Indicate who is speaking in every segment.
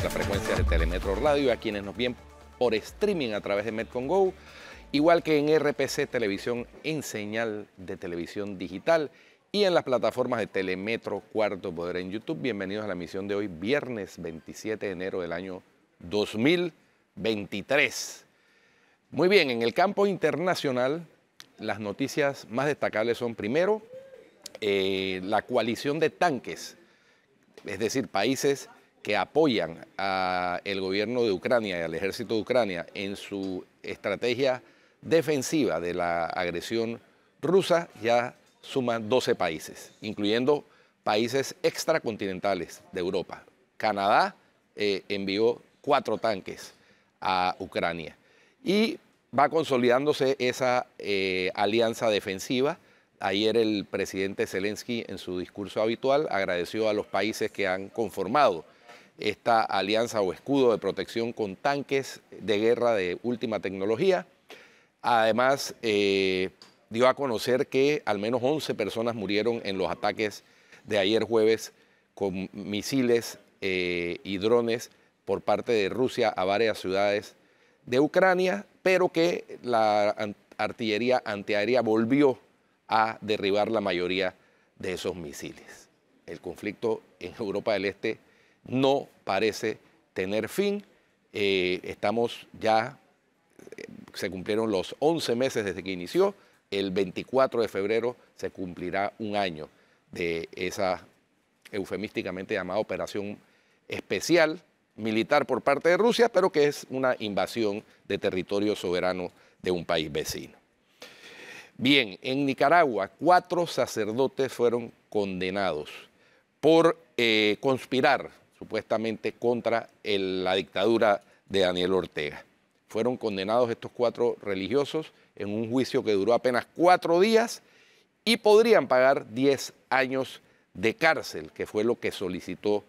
Speaker 1: las frecuencias de Telemetro Radio, a quienes nos ven por streaming a través de Metcon Go, igual que en RPC Televisión en señal de televisión digital y en las plataformas de Telemetro Cuarto Poder en YouTube. Bienvenidos a la emisión de hoy, viernes 27 de enero del año 2023. Muy bien, en el campo internacional, las noticias más destacables son, primero, la coalición de tanques, es decir, países que apoyan al gobierno de Ucrania y al ejército de Ucrania en su estrategia defensiva de la agresión rusa, ya suman 12 países, incluyendo países extracontinentales de Europa. Canadá envió 4 tanques a Ucrania y va consolidándose esa alianza defensiva. Ayer el presidente Zelensky, en su discurso habitual, agradeció a los países que han conformado esta alianza o escudo de protección con tanques de guerra de última tecnología. Además, dio a conocer que al menos 11 personas murieron en los ataques de ayer jueves con misiles y drones por parte de Rusia a varias ciudades de Ucrania, pero que la artillería antiaérea volvió a derribar la mayoría de esos misiles. El conflicto en Europa del Este no parece tener fin. Estamos ya, se cumplieron los 11 meses desde que inició. El 24 de febrero se cumplirá un año de esa eufemísticamente llamada operación especial militar por parte de Rusia, pero que es una invasión de territorio soberano de un país vecino. Bien, en Nicaragua, 4 sacerdotes fueron condenados por conspirar supuestamente contra la dictadura de Daniel Ortega. Fueron condenados estos 4 religiosos en un juicio que duró apenas 4 días y podrían pagar 10 años de cárcel, que fue lo que solicitó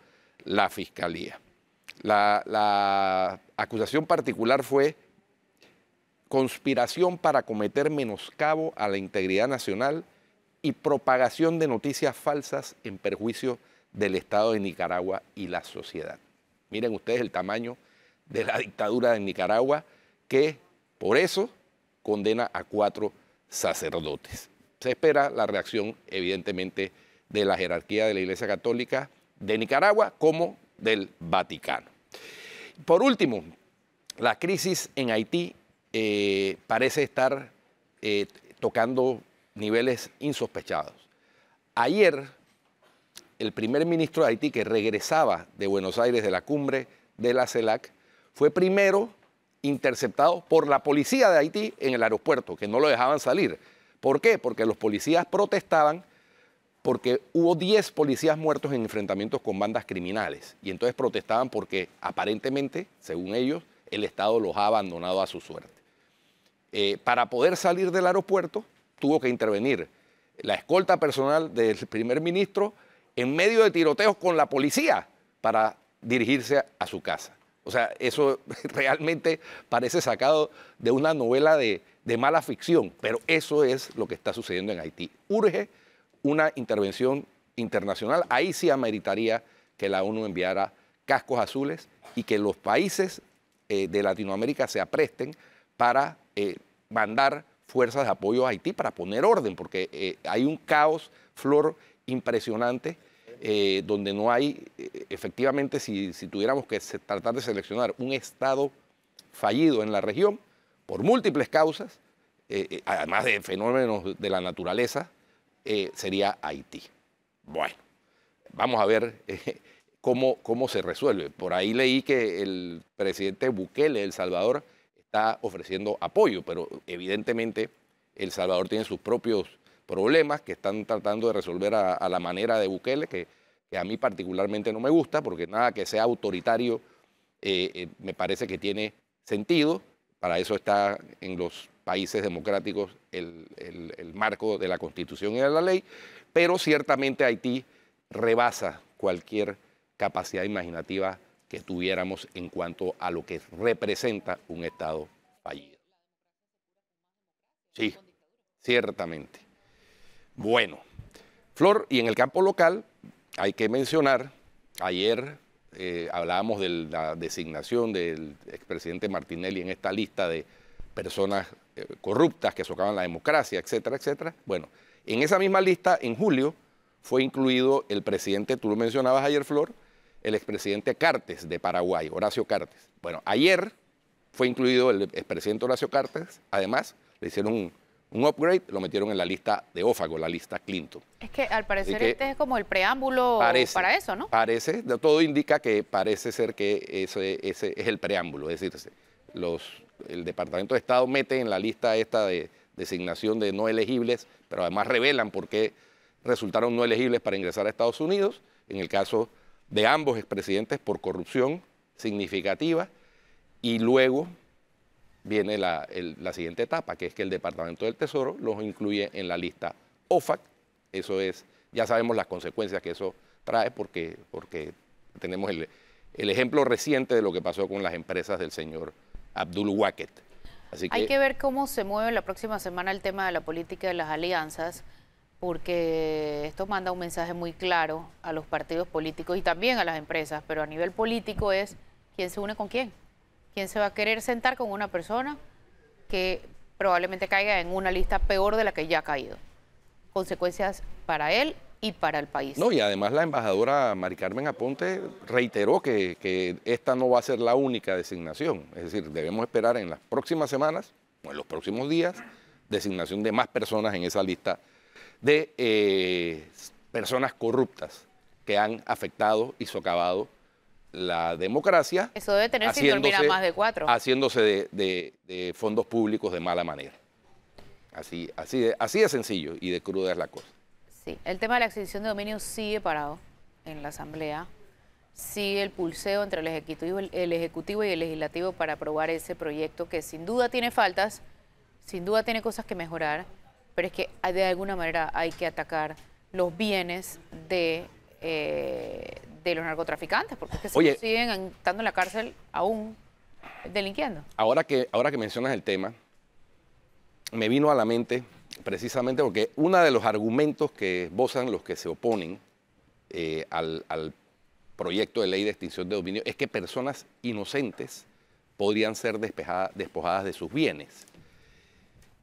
Speaker 1: la Fiscalía. La acusación particular fue conspiración para cometer menoscabo a la integridad nacional y propagación de noticias falsas en perjuicio del Estado de Nicaragua y la sociedad. Miren ustedes el tamaño de la dictadura de Nicaragua, que por eso condena a 4 sacerdotes. Se espera la reacción, evidentemente, de la jerarquía de la Iglesia Católica de Nicaragua como del Vaticano. Por último, la crisis en Haití parece estar tocando niveles insospechados. Ayer, el primer ministro de Haití, que regresaba de Buenos Aires de la cumbre de la CELAC, fue primero interceptado por la policía de Haití en el aeropuerto, que no lo dejaban salir. ¿Por qué? Porque los policías protestaban porque hubo 10 policías muertos en enfrentamientos con bandas criminales. Y entonces protestaban porque aparentemente, según ellos, el Estado los ha abandonado a su suerte. Para poder salir del aeropuerto, tuvo que intervenir la escolta personal del primer ministro en medio de tiroteos con la policía para dirigirse a su casa. O sea, eso realmente parece sacado de una novela de mala ficción, pero eso es lo que está sucediendo en Haití. Urge una intervención internacional. Ahí sí ameritaría que la ONU enviara cascos azules y que los países de Latinoamérica se apresten para mandar fuerzas de apoyo a Haití para poner orden, porque hay un caos, Flor, impresionante, donde no hay, efectivamente, si tuviéramos que tratar de seleccionar un estado fallido en la región, por múltiples causas, además de fenómenos de la naturaleza, sería Haití. Bueno, vamos a ver cómo se resuelve. Por ahí leí que el presidente Bukele de El Salvador está ofreciendo apoyo, pero evidentemente El Salvador tiene sus propios problemas que están tratando de resolver a la manera de Bukele, que a mí particularmente no me gusta, porque nada que sea autoritario me parece que tiene sentido. Para eso está en los países democráticos el marco de la Constitución y de la ley, pero ciertamente Haití rebasa cualquier capacidad imaginativa que tuviéramos en cuanto a lo que representa un Estado fallido. Sí, ciertamente. Bueno, Flor, y en el campo local hay que mencionar, ayer hablábamos de la designación del expresidente Martinelli en esta lista de personas corruptas que socavan la democracia, etcétera, etcétera. Bueno, en esa misma lista, en julio, fue incluido el presidente, tú lo mencionabas ayer, Flor, el expresidente Cartes de Paraguay, Horacio Cartes. Bueno, ayer fue incluido el expresidente Horacio Cartes, además le hicieron un upgrade, lo metieron en la lista de Ófago, la lista Clinton.
Speaker 2: Es que al parecer este es como el preámbulo para eso, ¿no?
Speaker 1: Parece, todo indica que parece ser que ese es el preámbulo, es decir, el Departamento de Estado mete en la lista esta de designación de no elegibles, pero además revelan por qué resultaron no elegibles para ingresar a Estados Unidos, en el caso de ambos expresidentes por corrupción significativa, y luego viene la siguiente etapa, que es que el Departamento del Tesoro los incluye en la lista OFAC. Eso es, ya sabemos las consecuencias que eso trae porque tenemos el ejemplo reciente de lo que pasó con las empresas del señor Abdul Waqet. Así que
Speaker 2: hay que ver cómo se mueve la próxima semana el tema de la política de las alianzas, porque esto manda un mensaje muy claro a los partidos políticos y también a las empresas, pero a nivel político es quién se une con quién. ¿Quién se va a querer sentar con una persona que probablemente caiga en una lista peor de la que ya ha caído? Consecuencias para él y para el país.
Speaker 1: No, y además la embajadora Mari Carmen Aponte reiteró que esta no va a ser la única designación. Es decir, debemos esperar en las próximas semanas o en los próximos días designación de más personas en esa lista de personas corruptas que han afectado y socavado la democracia.
Speaker 2: Eso debe tener sin dormir a más de 4.
Speaker 1: Haciéndose de fondos públicos de mala manera. Así de sencillo y de cruda es la cosa.
Speaker 2: Sí, el tema de la extinción de dominio sigue parado en la Asamblea. Sigue el pulseo entre el Ejecutivo y el Legislativo para aprobar ese proyecto que sin duda tiene faltas, sin duda tiene cosas que mejorar, pero es que de alguna manera hay que atacar los bienes de los narcotraficantes, porque es que siguen estando en la cárcel aún delinquiendo. Ahora que
Speaker 1: mencionas el tema, me vino a la mente precisamente porque uno de los argumentos que esbozan los que se oponen al proyecto de ley de extinción de dominio es que personas inocentes podrían ser despojadas de sus bienes.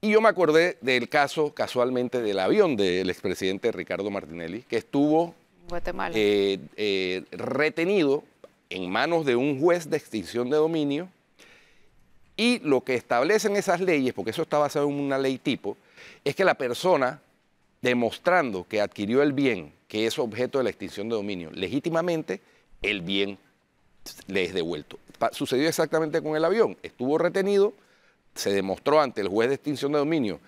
Speaker 1: Y yo me acordé del caso, casualmente, del avión del expresidente Ricardo Martinelli, que estuvo
Speaker 2: Guatemala.
Speaker 1: Retenido en manos de un juez de extinción de dominio, y lo que establecen esas leyes, porque eso está basado en una ley tipo, es que la persona, demostrando que adquirió el bien que es objeto de la extinción de dominio legítimamente, el bien le es devuelto. Sucedió exactamente con el avión, estuvo retenido, se demostró ante el juez de extinción de dominio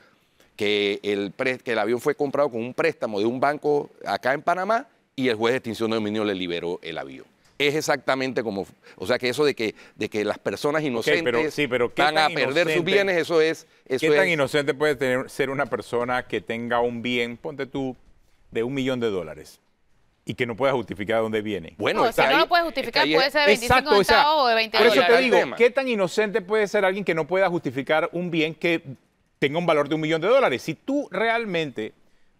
Speaker 1: que el avión fue comprado con un préstamo de un banco acá en Panamá, y el juez de extinción de dominio le liberó el avión. Es exactamente como, o sea, que eso de que las personas inocentes van a perder sus bienes, eso es...
Speaker 3: ¿Qué tan inocente puede ser una persona que tenga un bien, ponte tú, de $1 millón y que no pueda justificar de dónde viene?
Speaker 2: Bueno, si no lo puede justificar, puede ser de 25 centavos o de 20 dólares.
Speaker 3: Por eso te digo, ¿qué tan inocente puede ser alguien que no pueda justificar un bien que tenga un valor de $1 millón? Si tú realmente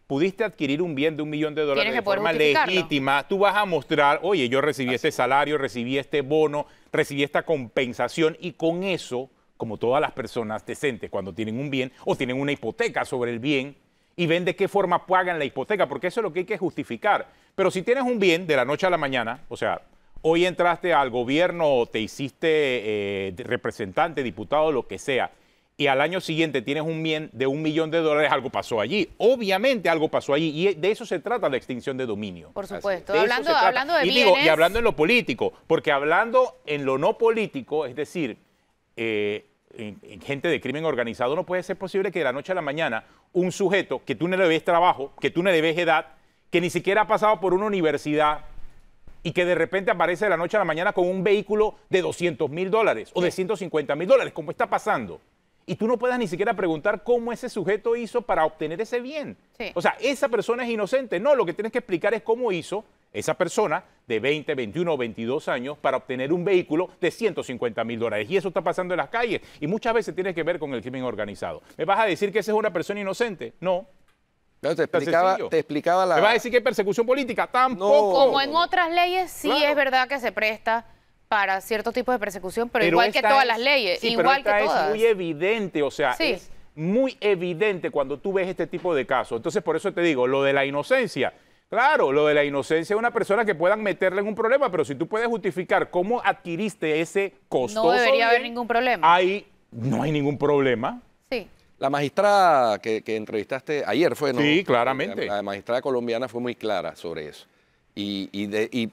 Speaker 3: pudiste adquirir un bien de $1 millón de forma legítima, tú vas a mostrar, oye, yo recibí este salario, recibí este bono, recibí esta compensación, y con eso, como todas las personas decentes cuando tienen un bien o tienen una hipoteca sobre el bien y ven de qué forma pagan la hipoteca, porque eso es lo que hay que justificar. Pero si tienes un bien de la noche a la mañana, o sea, hoy entraste al gobierno, te hiciste representante, diputado, lo que sea, y al año siguiente tienes un bien de $1 millón, algo pasó allí. Obviamente algo pasó allí, y de eso se trata la extinción de dominio.
Speaker 2: Por supuesto. Hablando de bienes...
Speaker 3: Y hablando en lo político, porque hablando en lo no político, es decir, en gente de crimen organizado, no puede ser posible que de la noche a la mañana un sujeto que tú no le ves trabajo, que tú no le ves edad, que ni siquiera ha pasado por una universidad, y que de repente aparece de la noche a la mañana con un vehículo de $200.000 o de $150.000, como está pasando. Y tú no puedas ni siquiera preguntar cómo ese sujeto hizo para obtener ese bien.
Speaker 2: Sí.
Speaker 3: O sea, esa persona es inocente. No, lo que tienes que explicar es cómo hizo esa persona de 20, 21 o 22 años para obtener un vehículo de $150.000. Y eso está pasando en las calles. Y muchas veces tiene que ver con el crimen organizado. ¿Me vas a decir que esa es una persona inocente? No.
Speaker 1: No, te explicaba la...
Speaker 3: ¿Me vas a decir que hay persecución política? Tampoco.
Speaker 2: Como en otras leyes, sí es verdad que se presta para ciertos tipos de persecución, pero igual que todas las leyes, igual que todas.
Speaker 3: Es muy evidente, o sea, es muy evidente cuando tú ves este tipo de casos. Entonces, por eso te digo, lo de la inocencia. Claro, lo de la inocencia es una persona que puedan meterle en un problema, pero si tú puedes justificar cómo adquiriste ese costoso
Speaker 2: no debería haber ningún problema.
Speaker 3: Ahí no hay ningún problema.
Speaker 2: Sí.
Speaker 1: La magistrada que entrevistaste ayer fue, ¿no?
Speaker 3: Sí, claramente.
Speaker 1: La magistrada colombiana fue muy clara sobre eso y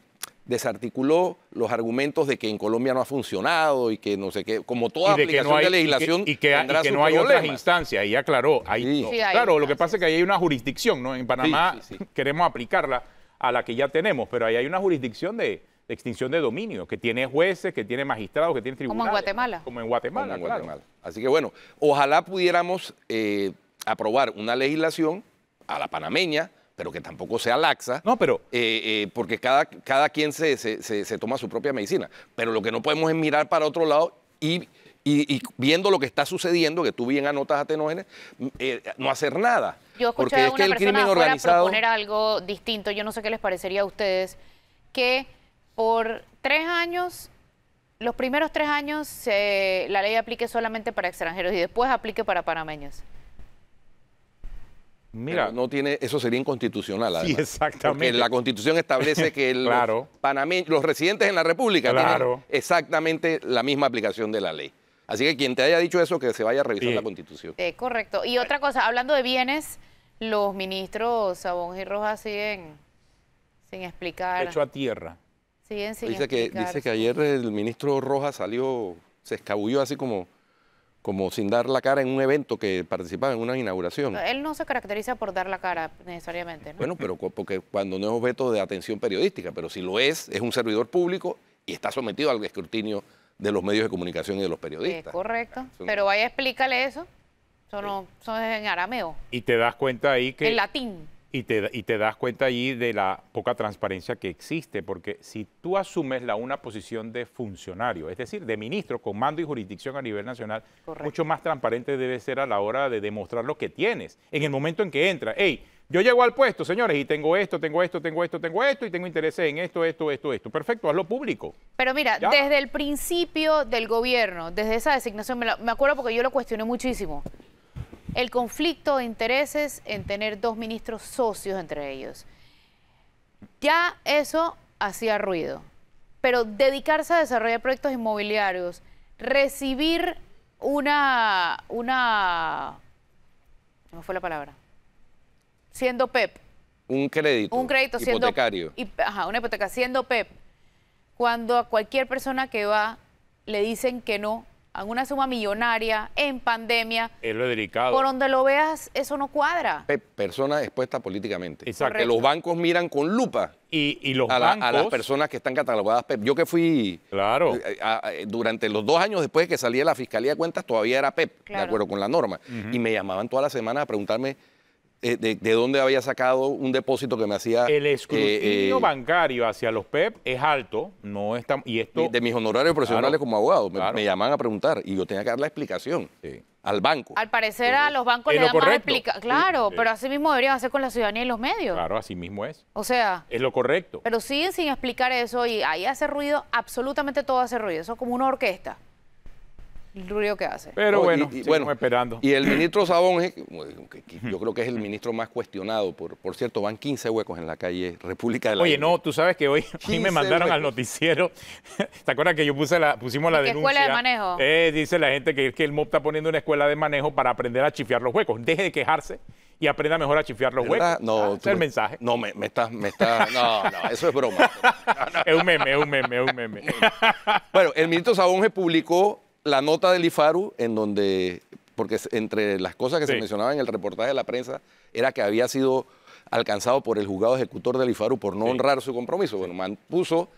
Speaker 1: desarticuló los argumentos de que en Colombia no ha funcionado y que no sé qué, como toda aplicación de legislación
Speaker 3: y que no hay otras instancias, y aclaró. Claro, lo que pasa es que ahí hay una jurisdicción, ¿no? En Panamá queremos aplicarla a la que ya tenemos, pero ahí hay una jurisdicción de extinción de dominio, que tiene jueces, que tiene magistrados, que tiene tribunales.
Speaker 2: Como en Guatemala.
Speaker 3: Como en Guatemala, claro.
Speaker 1: Así que bueno, ojalá pudiéramos aprobar una legislación a la panameña, pero que tampoco sea laxa,
Speaker 3: no, pero
Speaker 1: porque cada quien se toma su propia medicina. Pero lo que no podemos es mirar para otro lado y viendo lo que está sucediendo, que tú bien anotas, Atenógenes, no hacer nada.
Speaker 2: Yo escuché
Speaker 1: porque
Speaker 2: a
Speaker 1: es
Speaker 2: una
Speaker 1: que el
Speaker 2: persona
Speaker 1: crimen
Speaker 2: afuera
Speaker 1: organizado
Speaker 2: proponer algo distinto, yo no sé qué les parecería a ustedes, que por 3 años, los primeros 3 años, la ley aplique solamente para extranjeros y después aplique para panameños.
Speaker 1: Mira, no tiene, eso sería inconstitucional. Además,
Speaker 3: sí, exactamente.
Speaker 1: Porque la Constitución establece que los residentes en la República tienen exactamente la misma aplicación de la ley. Así que quien te haya dicho eso, que se vaya a revisar la Constitución.
Speaker 2: Correcto. Y otra cosa, hablando de bienes, los ministros Sabón y Rojas siguen sin explicar.
Speaker 3: Hecho a tierra.
Speaker 2: Siguen sin
Speaker 1: dice
Speaker 2: explicar.
Speaker 1: Que ayer el ministro Rojas salió, se escabulló así como sin dar la cara en un evento que participaba en una inauguración.
Speaker 2: Él no se caracteriza por dar la cara necesariamente, ¿no?
Speaker 1: Bueno, pero porque cuando no es objeto de atención periodística, pero si lo es un servidor público y está sometido al escrutinio de los medios de comunicación y de los periodistas.
Speaker 2: Correcto, pero vaya, explícale eso. Eso es en arameo.
Speaker 3: Y te das cuenta ahí que...
Speaker 2: En latín.
Speaker 3: Y te das cuenta allí de la poca transparencia que existe, porque si tú asumes una posición de funcionario, es decir, de ministro con mando y jurisdicción a nivel nacional, mucho más transparente debe ser a la hora de demostrar lo que tienes. En el momento en que entra, hey, yo llego al puesto, señores, y tengo esto, y tengo intereses en esto. Perfecto, hazlo público.
Speaker 2: Pero mira, desde el principio del gobierno, desde esa designación, me acuerdo porque yo lo cuestioné muchísimo. El conflicto de intereses en tener 2 ministros socios entre ellos. Ya eso hacía ruido. Pero dedicarse a desarrollar proyectos inmobiliarios, recibir una ¿cómo fue la palabra? Siendo PEP.
Speaker 1: Un crédito hipotecario.
Speaker 2: Una hipoteca siendo PEP. Cuando a cualquier persona que va le dicen que no, a una suma millonaria, en pandemia.
Speaker 3: Es lo delicado.
Speaker 2: Por donde lo veas, eso no cuadra.
Speaker 1: Persona expuesta políticamente.
Speaker 3: Exacto.
Speaker 1: Que los bancos miran con lupa
Speaker 3: y los bancos,
Speaker 1: a las personas que están catalogadas PEP. Yo que fui durante los 2 años después de que salí de la Fiscalía de Cuentas, todavía era PEP, de acuerdo con la norma. Y me llamaban todas las semanas a preguntarme de dónde había sacado un depósito que me hacía...
Speaker 3: El escrutinio bancario hacia los PEP es alto, no está... Y esto,
Speaker 1: de mis honorarios profesionales como abogado, me llamaban a preguntar y yo tenía que dar la explicación al banco.
Speaker 2: Al parecer a los bancos le dan más explicación. Claro, pero así mismo deberían hacer con la ciudadanía y los medios.
Speaker 3: Claro, así mismo es.
Speaker 2: O sea...
Speaker 3: Es lo correcto.
Speaker 2: Pero siguen sin explicar eso y ahí hace ruido, absolutamente todo hace ruido. Eso es como una orquesta. El ruido que hace.
Speaker 3: Pero bueno, esperando.
Speaker 1: Y el ministro Sabón, yo creo que es el ministro más cuestionado. Por cierto, van 15 huecos en la calle República de la
Speaker 3: Oye, no, tú sabes que hoy me mandaron al noticiero. ¿Te acuerdas que pusimos la denuncia?
Speaker 2: ¿Escuela de manejo?
Speaker 3: Dice la gente que el MOP está poniendo una escuela de manejo para aprender a chifiar los huecos. Deje de quejarse y aprenda mejor a chifiar los huecos.
Speaker 1: No,
Speaker 3: ese es el mensaje.
Speaker 1: No, me estás... No, eso es broma.
Speaker 3: Es un meme.
Speaker 1: Bueno, el ministro Sabón publicó la nota del IFARU, en donde, porque entre las cosas que se mencionaban en el reportaje de la prensa, era que había sido alcanzado por el juzgado ejecutor del IFARU por no honrar su compromiso. Bueno, puso,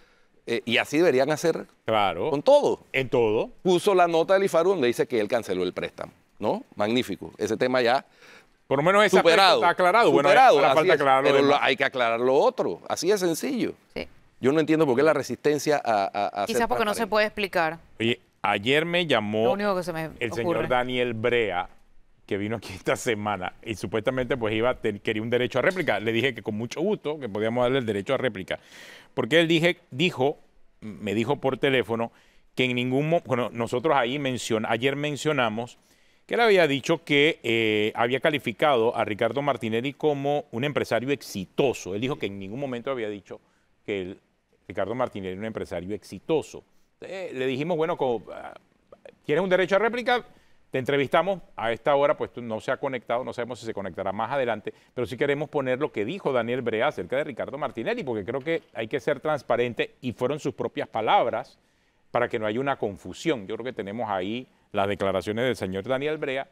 Speaker 1: y así deberían hacer con todo.
Speaker 3: En todo.
Speaker 1: Puso la nota del IFARU donde dice que él canceló el préstamo, ¿no? Magnífico. Ese tema ya
Speaker 3: por lo menos ese
Speaker 1: superado.
Speaker 3: Está aclarado.
Speaker 1: Superado,
Speaker 3: bueno, falta aclararlo.
Speaker 1: Pero hay que aclarar lo otro. Así es sencillo. Sí. Yo no entiendo por qué la resistencia a
Speaker 2: quizás porque no se puede explicar.
Speaker 3: Oye, ayer me llamó el señor Daniel Brea que vino aquí esta semana y supuestamente pues quería un derecho a réplica. Le dije que con mucho gusto que podíamos darle el derecho a réplica. Porque él me dijo por teléfono que en ningún momento, bueno, nosotros ahí ayer mencionamos que él había dicho que había calificado a Ricardo Martinelli como un empresario exitoso. Él dijo que en ningún momento había dicho que Ricardo Martinelli era un empresario exitoso. Le dijimos, bueno, ¿quieres un derecho a réplica? Te entrevistamos. A esta hora pues no se ha conectado, no sabemos si se conectará más adelante, pero sí queremos poner lo que dijo Daniel Brea acerca de Ricardo Martinelli, porque creo que hay que ser transparente y fueron sus propias palabras para que no haya una confusión. Yo creo que tenemos ahí las declaraciones del señor Daniel Brea,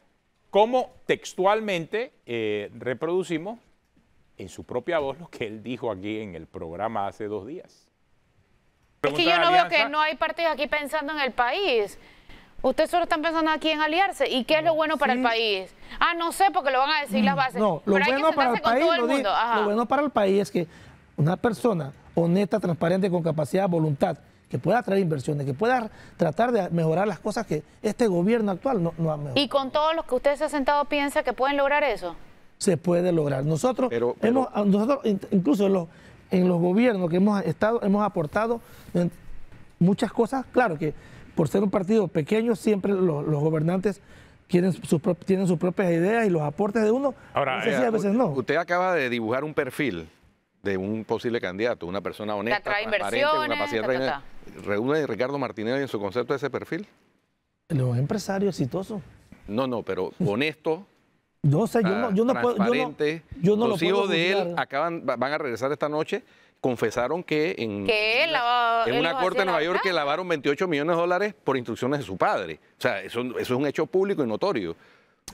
Speaker 3: como textualmente reproducimos en su propia voz lo que él dijo aquí en el programa hace 2 días.
Speaker 2: Es que yo no veo que no hay partidos aquí pensando en el país. Ustedes solo están pensando aquí en aliarse. ¿Y qué es lo bueno para el país? Ah, no sé, porque lo van a decir las bases.
Speaker 4: No, lo bueno para el país, lo bueno para el país es que una persona honesta, transparente, con capacidad, voluntad, que pueda traer inversiones, que pueda tratar de mejorar las cosas que este gobierno actual no ha mejorado.
Speaker 2: ¿Y con todos los que usted se ha sentado piensa que pueden lograr eso?
Speaker 4: Se puede lograr. Nosotros incluso en los gobiernos que hemos estado, hemos aportado muchas cosas. Claro que por ser un partido pequeño, siempre los gobernantes tienen sus propias ideas y los aportes de uno.
Speaker 1: Ahora,
Speaker 4: a veces no.
Speaker 1: Usted acaba de dibujar un perfil de un posible candidato, una persona honesta, transparente, con capacidad ¿Reúne Ricardo Martinelli en su concepto de ese perfil?
Speaker 4: Los empresarios exitosos.
Speaker 1: No, pero honesto.
Speaker 4: No sé, yo no puedo.
Speaker 1: Los hijos de él van a regresar esta noche. Confesaron que en una corte de Nueva York que lavaron $28 millones por instrucciones de su padre. O sea, eso es un hecho público y notorio.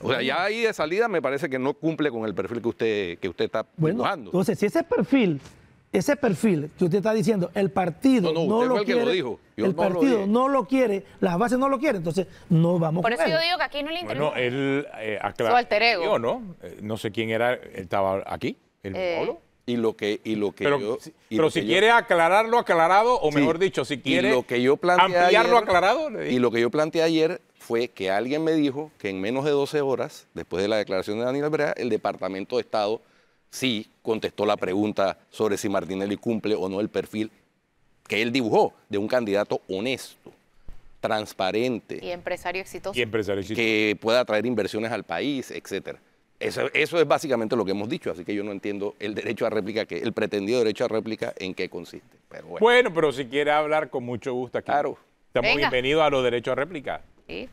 Speaker 1: O sea, ya ahí de salida me parece que no cumple con el perfil que usted está dibujando.
Speaker 4: Entonces, si ese perfil que usted está diciendo, el partido no lo quiere, el partido no lo quiere, las bases no lo quieren, entonces no vamos
Speaker 2: por eso yo digo que aquí no le interesa.
Speaker 3: Bueno, él
Speaker 2: su alter ego.
Speaker 3: No sé quién era, él estaba aquí, el Pablo.
Speaker 1: Pero
Speaker 3: si quiere aclararlo aclarado, o mejor dicho, si quiere ampliarlo aclarado.
Speaker 1: Y lo que yo planteé ayer fue que alguien me dijo que en menos de 12 horas, después de la declaración de Daniel Brea, el Departamento de Estado sí contestó la pregunta sobre si Martinelli cumple o no el perfil que él dibujó de un candidato honesto, transparente.
Speaker 2: Y empresario exitoso.
Speaker 1: Que pueda traer inversiones al país, etcétera. Eso es básicamente lo que hemos dicho, así que yo no entiendo el derecho a réplica, el pretendido derecho a réplica, en qué consiste. Pero
Speaker 3: bueno, pero si quiere hablar, con mucho gusto aquí.
Speaker 1: Claro.
Speaker 3: Estamos bienvenidos a los derechos a réplica.
Speaker 2: Sí.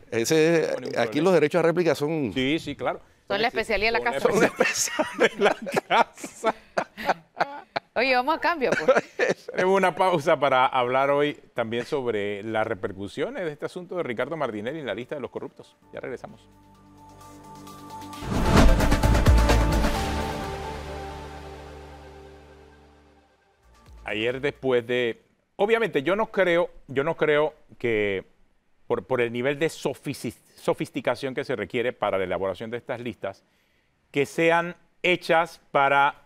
Speaker 1: Aquí los derechos a réplica son...
Speaker 3: Sí, claro.
Speaker 2: Son la especialidad de la casa.
Speaker 3: Son la especialidad de la casa.
Speaker 2: Oye, vamos a cambio, pues.
Speaker 3: Tenemos una pausa para hablar hoy también sobre las repercusiones de este asunto de Ricardo Martinelli en la lista de los corruptos. Ya regresamos. Ayer después de... Obviamente yo no creo que por el nivel de sofisticación que se requiere para la elaboración de estas listas, que sean hechas para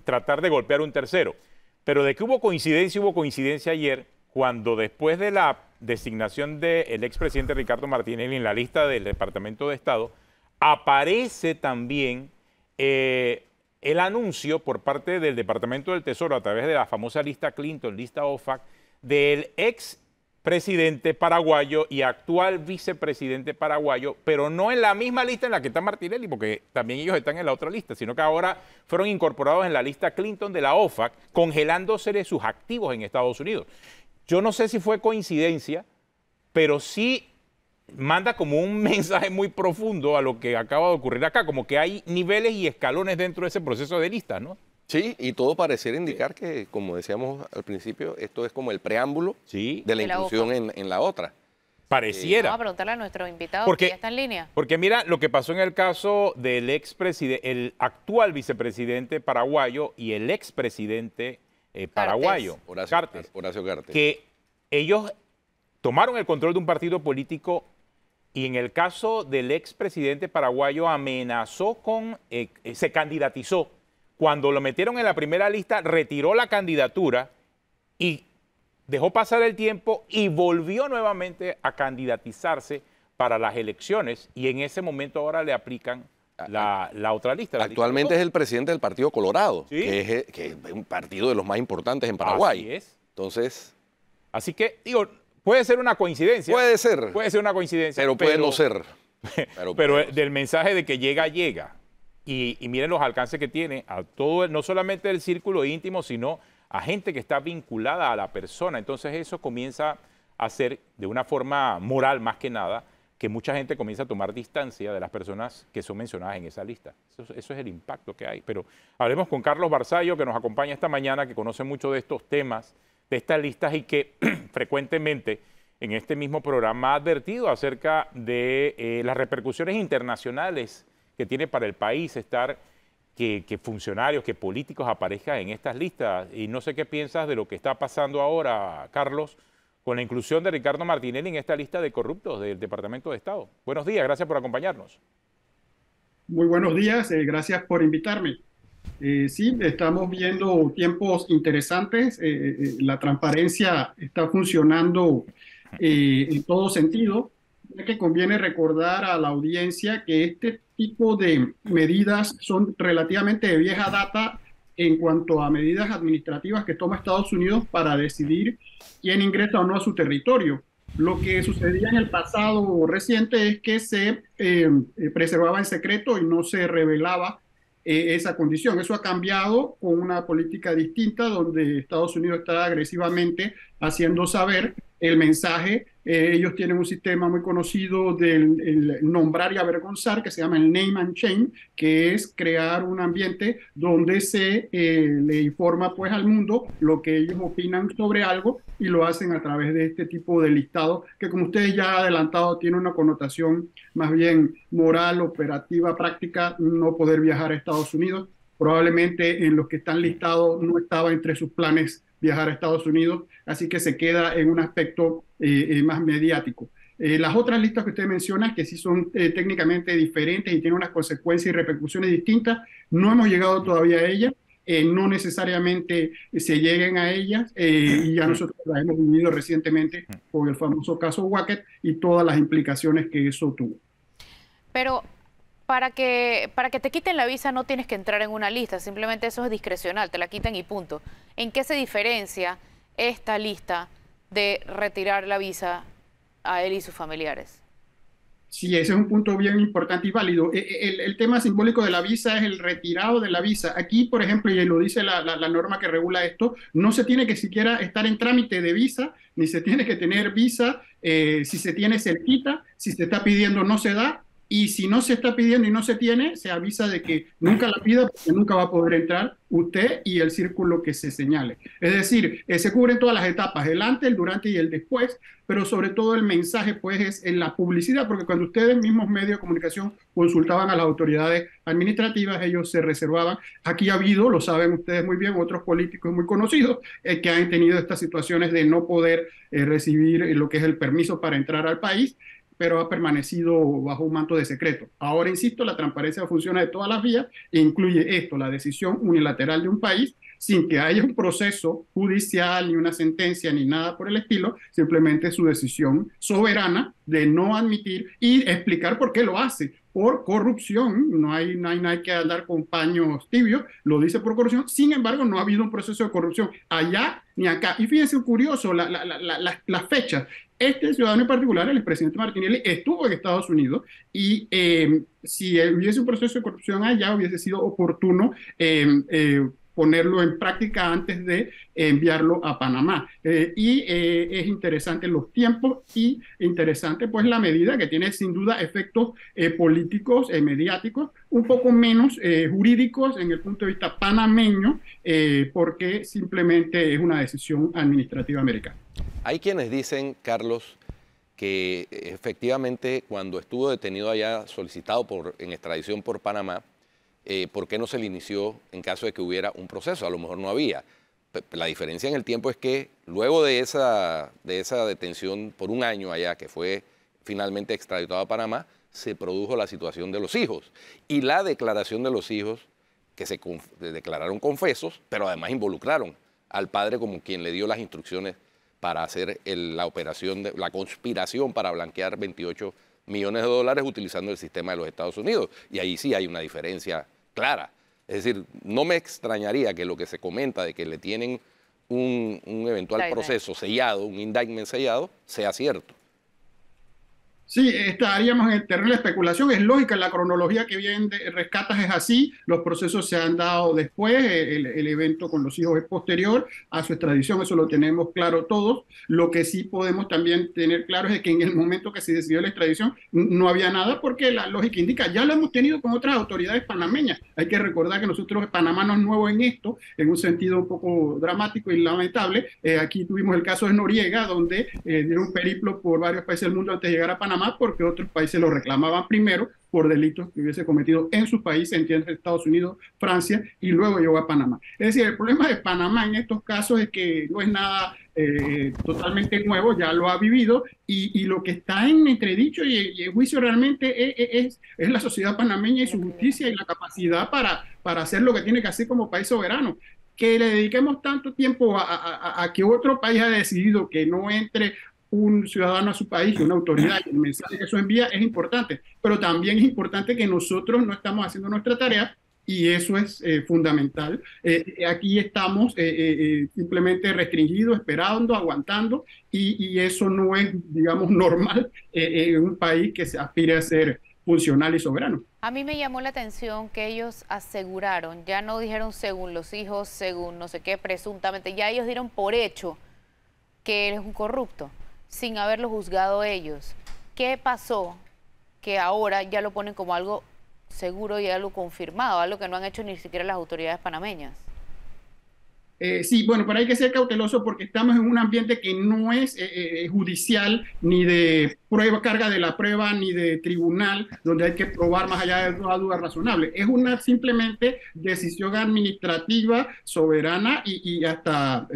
Speaker 3: tratar de golpear un tercero. Pero de que hubo coincidencia ayer, cuando después de la designación del expresidente Ricardo Martinelli en la lista del Departamento de Estado, aparece también el anuncio por parte del Departamento del Tesoro a través de la famosa lista Clinton, lista OFAC, del expresidente paraguayo y actual vicepresidente paraguayo, pero no en la misma lista en la que está Martinelli, porque también ellos están en la otra lista, sino que ahora fueron incorporados en la lista Clinton de la OFAC, congelándose sus activos en Estados Unidos. Yo no sé si fue coincidencia, pero sí manda como un mensaje muy profundo a lo que acaba de ocurrir acá, como que hay niveles y escalones dentro de ese proceso de lista, ¿no?
Speaker 1: Sí, y todo pareciera indicar que, como decíamos al principio, esto es como el preámbulo de la inclusión en la otra.
Speaker 3: Pareciera.
Speaker 2: Vamos a preguntarle a nuestro invitado que ya está en línea.
Speaker 3: Porque mira lo que pasó en el caso del el actual vicepresidente paraguayo y el expresidente paraguayo,
Speaker 1: Horacio Cartes,
Speaker 3: que ellos tomaron el control de un partido político y en el caso del expresidente paraguayo amenazó se candidatizó. Cuando lo metieron en la primera lista, retiró la candidatura y dejó pasar el tiempo y volvió nuevamente a candidatizarse para las elecciones y en ese momento ahora le aplican la otra lista.
Speaker 1: Actualmente es el presidente del Partido Colorado,
Speaker 3: ¿sí?
Speaker 1: que es un partido de los más importantes en Paraguay.
Speaker 3: Así es.
Speaker 1: Entonces...
Speaker 3: Así que, digo, puede ser una coincidencia.
Speaker 1: Puede ser.
Speaker 3: Puede ser una coincidencia.
Speaker 1: Pero puede no ser.
Speaker 3: Pero del mensaje de que llega, llega. Y miren los alcances que tiene a todo, no solamente el círculo íntimo, sino a gente que está vinculada a la persona. Entonces eso comienza a hacer de una forma moral más que nada, que mucha gente comienza a tomar distancia de las personas que son mencionadas en esa lista. Eso es el impacto que hay. Pero hablemos con Carlos Barzallo, que nos acompaña esta mañana, que conoce mucho de estos temas, de estas listas y que frecuentemente en este mismo programa ha advertido acerca de las repercusiones internacionales que tiene para el país estar que funcionarios, que políticos aparezcan en estas listas. Y no sé qué piensas de lo que está pasando ahora, Carlos, con la inclusión de Ricardo Martinelli en esta lista de corruptos del Departamento de Estado. Buenos días, gracias por acompañarnos.
Speaker 5: Muy buenos días, gracias por invitarme. Sí, estamos viendo tiempos interesantes, la transparencia está funcionando en todo sentido. Es que conviene recordar a la audiencia que este tipo de medidas son relativamente de vieja data en cuanto a medidas administrativas que toma Estados Unidos para decidir quién ingresa o no a su territorio. Lo que sucedía en el pasado reciente es que se preservaba en secreto y no se revelaba esa condición. Eso ha cambiado con una política distinta donde Estados Unidos está agresivamente haciendo saber el mensaje. Ellos tienen un sistema muy conocido del nombrar y avergonzar, que se llama el name and shame, que es crear un ambiente donde se le informa pues al mundo lo que ellos opinan sobre algo y lo hacen a través de este tipo de listado, que como ustedes ya han adelantado tiene una connotación más bien moral, operativa, práctica, no poder viajar a Estados Unidos. Probablemente en los que están listados no estaba entre sus planes viajar a Estados Unidos, así que se queda en un aspecto más mediático. Las otras listas que usted menciona, que sí son técnicamente diferentes y tienen unas consecuencias y repercusiones distintas, no hemos llegado todavía a ellas, no necesariamente se lleguen a ellas, y ya nosotros las hemos vivido recientemente con el famoso caso Wackett y todas las implicaciones que eso tuvo.
Speaker 2: Pero para que te quiten la visa no tienes que entrar en una lista, simplemente eso es discrecional, te la quitan y punto. ¿En qué se diferencia esta lista de retirar la visa a él y sus familiares?
Speaker 5: Sí, ese es un punto bien importante y válido. El tema simbólico de la visa es el retirado de la visa. Aquí, por ejemplo, y lo dice la norma que regula esto, no se tiene que siquiera estar en trámite de visa, ni se tiene que tener visa. Si se tiene, se quita. Si se está pidiendo, no se da. Y si no se está pidiendo y no se tiene, se avisa de que nunca la pida porque nunca va a poder entrar usted y el círculo que se señale. Es decir, se cubren todas las etapas, el antes, el durante y el después, pero sobre todo el mensaje pues es en la publicidad, porque cuando ustedes mismos medios de comunicación consultaban a las autoridades administrativas, ellos se reservaban. Aquí ha habido, lo saben ustedes muy bien, otros políticos muy conocidos que han tenido estas situaciones de no poder recibir lo que es el permiso para entrar al país, pero ha permanecido bajo un manto de secreto. Ahora, insisto, la transparencia funciona de todas las vías e incluye esto, la decisión unilateral de un país, sin que haya un proceso judicial, ni una sentencia, ni nada por el estilo, simplemente su decisión soberana de no admitir y explicar por qué lo hace. Por corrupción, no hay que andar con paños tibios, lo dice por corrupción. Sin embargo, no ha habido un proceso de corrupción allá ni acá. Y fíjense, curioso, las fechas. Este ciudadano en particular, el presidente Martinelli, estuvo en Estados Unidos y si hubiese un proceso de corrupción allá, hubiese sido oportuno ponerlo en práctica antes de enviarlo a Panamá. Es interesante los tiempos y interesante pues la medida que tiene sin duda efectos políticos, mediáticos, un poco menos jurídicos en el punto de vista panameño, porque simplemente es una decisión administrativa americana.
Speaker 1: Hay quienes dicen, Carlos, que efectivamente cuando estuvo detenido allá, solicitado en extradición por Panamá, ¿por qué no se le inició en caso de que hubiera un proceso? A lo mejor no había. La diferencia en el tiempo es que luego de esa detención por un año allá, que fue finalmente extraditado a Panamá, se produjo la situación de los hijos. Y la declaración de los hijos, que se declararon confesos, pero además involucraron al padre como quien le dio las instrucciones para hacer la operación, la conspiración para blanquear 28 millones de dólares utilizando el sistema de los Estados Unidos. Y ahí sí hay una diferencia clara. Es decir, no me extrañaría que lo que se comenta de que le tienen un eventual proceso sellado, un indictment sellado, sea cierto.
Speaker 5: Sí, estaríamos en el terreno de la especulación. Es lógica, la cronología que bien rescatas es así. Los procesos se han dado después, el evento con los hijos es posterior a su extradición, eso lo tenemos claro todos. Lo que sí podemos también tener claro es que en el momento que se decidió la extradición no había nada, porque la lógica indica, ya lo hemos tenido con otras autoridades panameñas. Hay que recordar que nosotros, Panamá no es nuevo en esto, en un sentido un poco dramático y lamentable. Aquí tuvimos el caso de Noriega, donde dieron un periplo por varios países del mundo antes de llegar a Panamá, porque otros países lo reclamaban primero por delitos que hubiese cometido en sus países, entiende Estados Unidos, Francia, y luego llegó a Panamá. Es decir, el problema de Panamá en estos casos es que no es nada totalmente nuevo, ya lo ha vivido, y lo que está en entredicho y en juicio realmente es la sociedad panameña y su justicia y la capacidad para hacer lo que tiene que hacer como país soberano. Que le dediquemos tanto tiempo a que otro país ha decidido que no entre un ciudadano a su país, una autoridad, y el mensaje que eso envía es importante, pero también es importante que nosotros no estamos haciendo nuestra tarea, y eso es fundamental. Aquí estamos simplemente restringidos, esperando, aguantando, y eso no es, digamos, normal en un país que se aspire a ser funcional y soberano.
Speaker 2: A mí me llamó la atención que ellos aseguraron, ya no dijeron según los hijos, según no sé qué, presuntamente, ya ellos dieron por hecho que él es un corrupto, sin haberlo juzgado ellos. ¿Qué pasó que ahora ya lo ponen como algo seguro y algo confirmado, algo que no han hecho ni siquiera las autoridades panameñas?
Speaker 5: Sí, bueno, pero hay que ser cauteloso porque estamos en un ambiente que no es judicial, ni de prueba, carga de la prueba, ni de tribunal, donde hay que probar más allá de toda duda razonable. Es una simplemente decisión administrativa, soberana, y hasta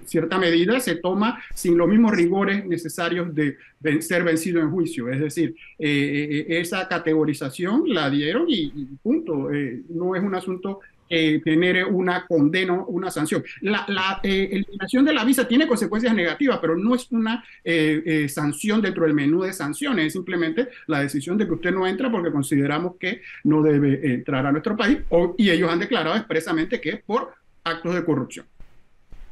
Speaker 5: cierta medida se toma sin los mismos rigores necesarios de ser vencido en juicio. Es decir, esa categorización la dieron y punto. No es un asunto que genere una condena, una sanción. La eliminación de la visa tiene consecuencias negativas, pero no es una sanción dentro del menú de sanciones, es simplemente la decisión de que usted no entra porque consideramos que no debe entrar a nuestro país, y ellos han declarado expresamente que es por actos de corrupción.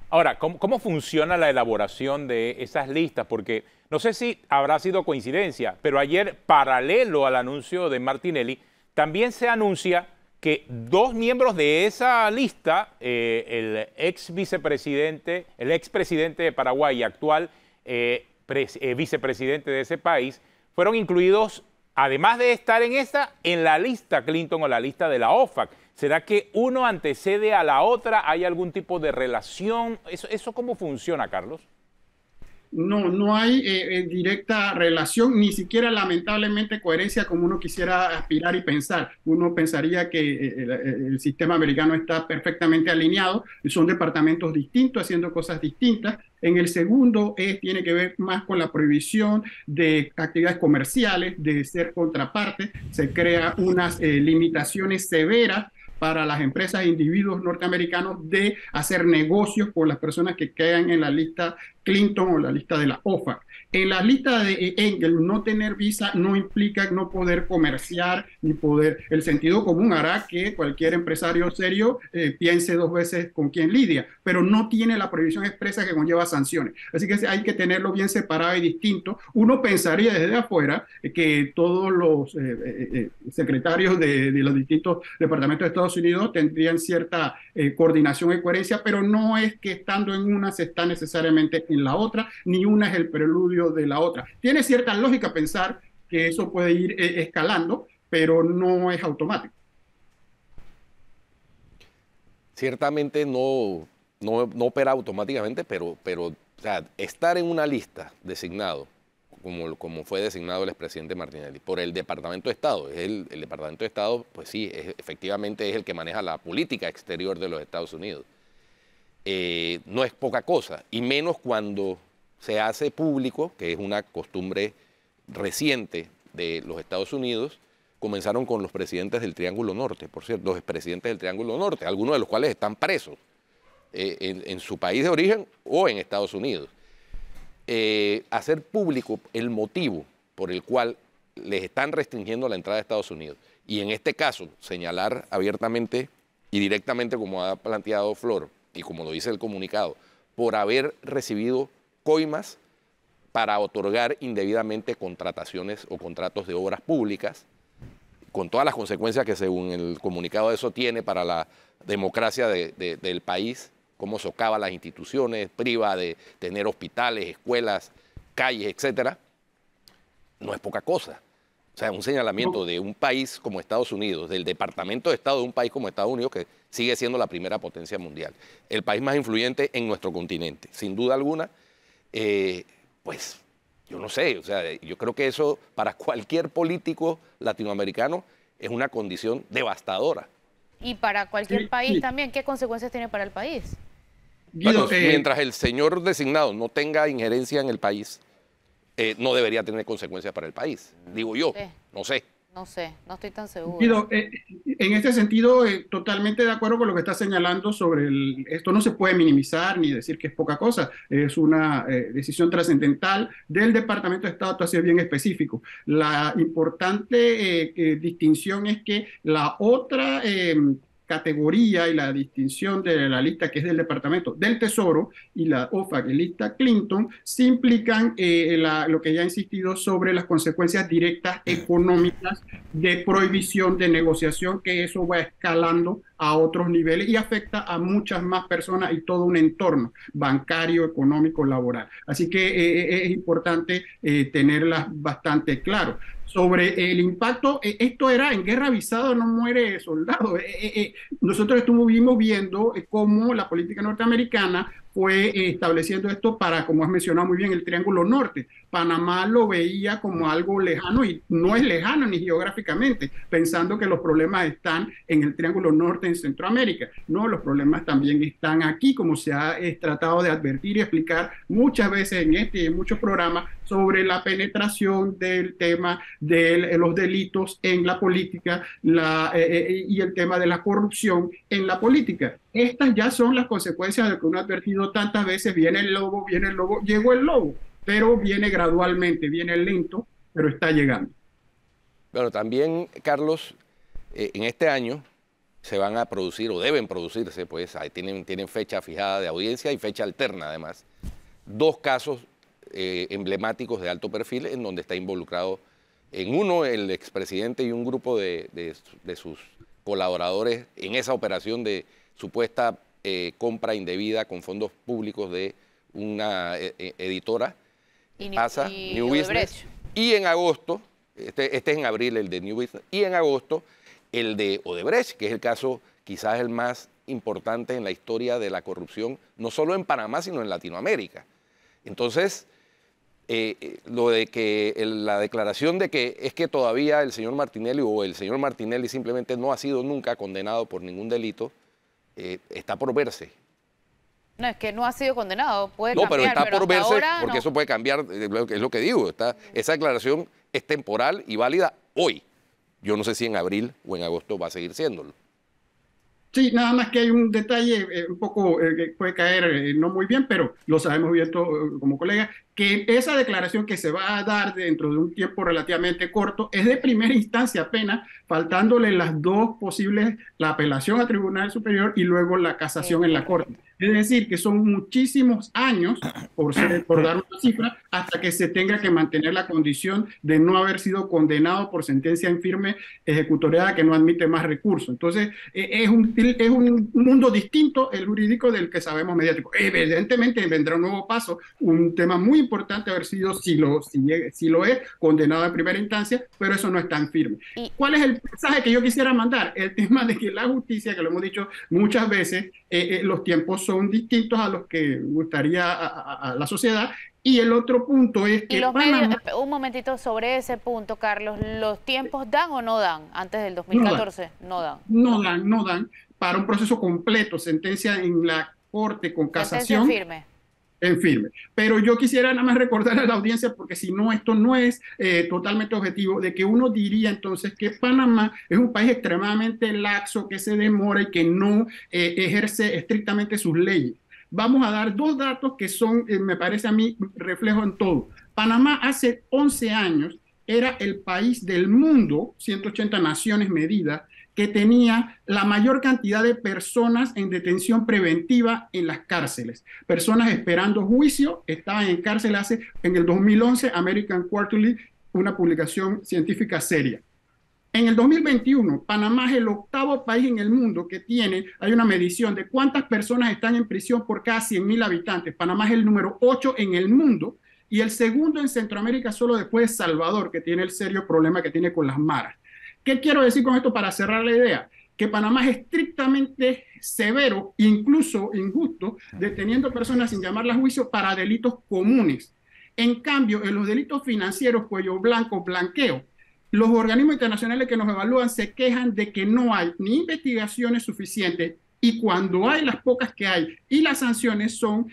Speaker 3: Ahora, ¿cómo funciona la elaboración de esas listas? Porque no sé si habrá sido coincidencia, pero ayer, paralelo al anuncio de Martinelli, también se anuncia que dos miembros de esa lista, el expresidente de Paraguay y actual vicepresidente de ese país, fueron incluidos, además de estar en la lista Clinton o la lista de la OFAC. ¿Será que uno antecede a la otra? ¿Hay algún tipo de relación? ¿Eso cómo funciona, Carlos?
Speaker 5: No hay directa relación, ni siquiera lamentablemente coherencia como uno quisiera aspirar y pensar. Uno pensaría que el sistema americano está perfectamente alineado, son departamentos distintos haciendo cosas distintas. En el segundo tiene que ver más con la prohibición de actividades comerciales, de ser contraparte. Se crean unas limitaciones severas para las empresas e individuos norteamericanos de hacer negocios con las personas que quedan en la lista Clinton o la lista de la OFAC. En la lista de Engel, no tener visa no implica no poder comerciar ni poder. El sentido común hará que cualquier empresario serio piense dos veces con quién lidia, pero no tiene la prohibición expresa que conlleva sanciones. Así que hay que tenerlo bien separado y distinto. Uno pensaría desde afuera que todos los secretarios de los distintos departamentos de Estados Unidos tendrían cierta coordinación y coherencia, pero no es que estando en una se está necesariamente en la otra, ni una es el preludio de la otra. Tiene cierta lógica pensar que eso puede ir escalando, pero no es automático.
Speaker 1: Ciertamente no opera automáticamente, pero o sea, estar en una lista designado, como fue designado el expresidente Martinelli, por el Departamento de Estado. El Departamento de Estado, pues sí, efectivamente es el que maneja la política exterior de los Estados Unidos. No es poca cosa, y menos cuando se hace público, que es una costumbre reciente de los Estados Unidos. Comenzaron con los presidentes del Triángulo Norte, por cierto, los expresidentes del Triángulo Norte, algunos de los cuales están presos en su país de origen o en Estados Unidos. Hacer público el motivo por el cual les están restringiendo la entrada a Estados Unidos. Y en este caso, señalar abiertamente y directamente, como ha planteado Flor, y como lo dice el comunicado, por haber recibido coimas para otorgar indebidamente contrataciones o contratos de obras públicas, con todas las consecuencias que según el comunicado eso tiene para la democracia del país, cómo socava las instituciones, priva de tener hospitales, escuelas, calles, etcétera, no es poca cosa. O sea, un señalamiento de un país como Estados Unidos, del Departamento de Estado de un país como Estados Unidos, que sigue siendo la primera potencia mundial, el país más influyente en nuestro continente, sin duda alguna, pues yo no sé, o sea, yo creo que eso para cualquier político latinoamericano es una condición devastadora.
Speaker 2: Y para cualquier país también, ¿qué consecuencias tiene para el país?
Speaker 1: Bueno, mientras el señor designado no tenga injerencia en el país, no debería tener consecuencias para el país, digo yo, no sé.
Speaker 2: No sé, no estoy tan seguro.
Speaker 5: Guido, en este sentido, totalmente de acuerdo con lo que está señalando sobre esto no se puede minimizar ni decir que es poca cosa, es una decisión trascendental del Departamento de Estado, así es bien específico. La importante distinción es que la otra categoría y la distinción de la lista que es del Departamento del Tesoro y la OFAC, lista Clinton, se implican lo que ya he insistido sobre las consecuencias directas económicas de prohibición de negociación, que eso va escalando a otros niveles y afecta a muchas más personas y todo un entorno bancario, económico, laboral. Así que es importante tenerlas bastante claro. Sobre el impacto, esto era en guerra avisada no muere soldado. Nosotros estuvimos viendo cómo la política norteamericana fue estableciendo esto para, como has mencionado muy bien, el Triángulo Norte. Panamá lo veía como algo lejano y no es lejano ni geográficamente, pensando que los problemas están en el Triángulo Norte en Centroamérica. No, los problemas también están aquí, como se ha tratado de advertir y explicar muchas veces en este y en muchos programas sobre la penetración del tema de los delitos en la política y el tema de la corrupción en la política. Estas ya son las consecuencias de lo que uno ha advertido tantas veces: viene el lobo, llegó el lobo, pero viene gradualmente, viene lento, pero está llegando.
Speaker 1: Bueno, también, Carlos, en este año se van a producir, o deben producirse, pues tienen fecha fijada de audiencia y fecha alterna además, 2 casos emblemáticos de alto perfil en donde está involucrado en uno el expresidente y un grupo de sus colaboradores en esa operación de supuesta compra indebida con fondos públicos de una editora, New Business, y en agosto, este es en abril el de New Business, y en agosto el de Odebrecht, que es el caso quizás el más importante en la historia de la corrupción, no solo en Panamá, sino en Latinoamérica. Entonces, lo de que la declaración de que es que todavía el señor Martinelli o el señor Martinelli simplemente no ha sido nunca condenado por ningún delito, está por verse.
Speaker 2: No, es que no ha sido condenado, puede cambiar.
Speaker 1: No, pero está por verse porque
Speaker 2: no.
Speaker 1: Eso puede cambiar, es lo que digo. Esa declaración es temporal y válida hoy. Yo no sé si en abril o en agosto va a seguir siéndolo.
Speaker 5: Sí, nada más que hay un detalle un poco que puede caer no muy bien, pero lo sabemos bien como colega, que esa declaración que se va a dar dentro de un tiempo relativamente corto es de primera instancia apenas, faltándole las 2 posibles, la apelación a Tribunal Superior y luego la casación en la Corte. Es decir, que son muchísimos años, por dar una cifra, hasta que se tenga que mantener la condición de no haber sido condenado por sentencia en firme ejecutoriada que no admite más recursos. Entonces, es un mundo distinto el jurídico del que sabemos mediático. Evidentemente vendrá un nuevo paso, un tema muy importante haber sido, si lo es, condenado en primera instancia, pero eso no es tan firme. ¿Cuál es el mensaje que yo quisiera mandar? El tema de que la justicia, que lo hemos dicho muchas veces, los tiempos son distintos a los que gustaría a la sociedad. Y el otro punto es que...
Speaker 2: Y los medios, un momentito sobre ese punto, Carlos, ¿los tiempos dan o no dan antes del 2014? No dan.
Speaker 5: No dan para un proceso completo, sentencia en la Corte con casación.
Speaker 2: Sentencia firme.
Speaker 5: En firme. Pero yo quisiera nada más recordar a la audiencia, porque si no, esto no es totalmente objetivo, de que uno diría entonces que Panamá es un país extremadamente laxo, que se demora y que no ejerce estrictamente sus leyes. Vamos a dar 2 datos que son, me parece a mí, reflejo en todo. Panamá hace 11 años era el país del mundo, 180 naciones medidas, que tenía la mayor cantidad de personas en detención preventiva en las cárceles. Personas esperando juicio estaban en cárcel en el 2011, American Quarterly, una publicación científica seria. En el 2021, Panamá es el 8º país en el mundo que hay una medición de cuántas personas están en prisión por cada 100.000 habitantes. Panamá es el número 8 en el mundo y el segundo en Centroamérica solo después de Salvador, que tiene el serio problema que tiene con las maras. ¿Qué quiero decir con esto para cerrar la idea? Que Panamá es estrictamente severo, incluso injusto, deteniendo personas sin llamarlas a juicio para delitos comunes. En cambio, en los delitos financieros, cuello blanco, blanqueo, los organismos internacionales que nos evalúan se quejan de que no hay ni investigaciones suficientes y cuando hay las pocas que hay y las sanciones son